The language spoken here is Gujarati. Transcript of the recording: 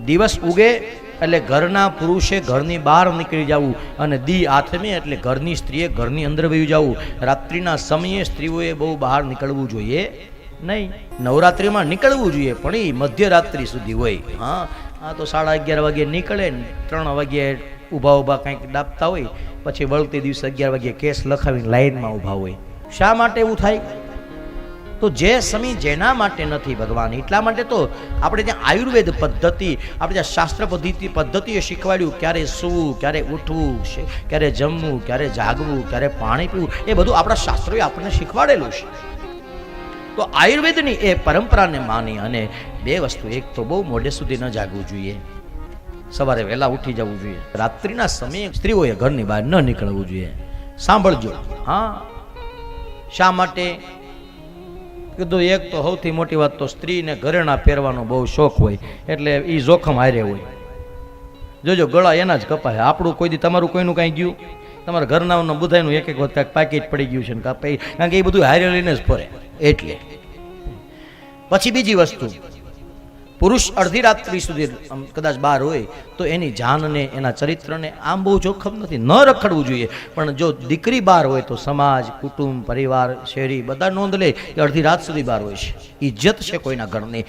દિવસ ઉગે એટલે ઘરના પુરુષે ઘરની બહાર નીકળી જવું અને દી આથમે એટલે ઘરની સ્ત્રીએ ઘરની અંદર વહી જવું. રાત્રિના સમયે સ્ત્રીઓએ બહુ બહાર નીકળવું જોઈએ નહીં. નવરાત્રિમાં નીકળવું જોઈએ પણ એ મધ્યરાત્રિ સુધી હોય. હા, આ તો 11:30 વાગે નીકળે ને 3 વાગે ઊભા કંઈક ડાબતા હોય, પછી વળતી દિવસે 11 વાગે કેસ લખાવીને લાઈનમાં ઊભા હોય. શા માટે એવું થાય? તો જે સમય જેના માટે નથી ભગવાન, એટલા માટે તો આપણે ત્યાં આયુર્વેદ પદ્ધતિ, આપણે ત્યાં શાસ્ત્ર પદ્ધતિએ શીખવાડ્યું ક્યારે સૂવું, ક્યારે ઉઠવું, ક્યારે જમવું, ક્યારે જાગવું, ક્યારે પાણી પીવું, એ બધું આપણા શાસ્ત્રોએ આપણને શીખવાડેલું છે. તો આયુર્વેદની એ પરંપરાને માની અને બે વસ્તુ, એક તો બહુ મોડે સુધી ન જાગવું જોઈએ, સવારે વહેલા ઉઠી જવું જોઈએ. રાત્રિના સમયે સ્ત્રીઓએ ઘરની બહાર ન નીકળવું જોઈએ. સાંભળજો. હા, શા માટે કીધું? એક તો સૌથી મોટી વાત તો સ્ત્રીને ઘરેણા પહેરવાનો બહુ શોખ હોય એટલે એ જોખમ હારે હોય. જોજો ગળા એના જ કપાય. આપણું કોઈ દી તમારું કોઈનું કાંઈ ગયું, તમારા ઘરનાનું બધાનું એક વખત કાંઈક પાકીટ પડી ગયું છે ને કાંઈ, કારણ કે એ બધું હારે લઈને જ ફરે. એટલે પછી બીજી વસ્તુ, પુરુષ અડધી રાત્રિ સુધી કદાચ બહાર હોય તો એની જાનને, એના ચરિત્રને આમ બહુ જોખમ નથી, ન રખડવું જોઈએ. પણ જો દીકરી બહાર હોય તો સમાજ, કુટુંબ, પરિવાર, શેરી બધા નોંધ લે કે અડધી રાત સુધી બહાર હોય છે. ઇજ્જત છે કોઈના ઘરની,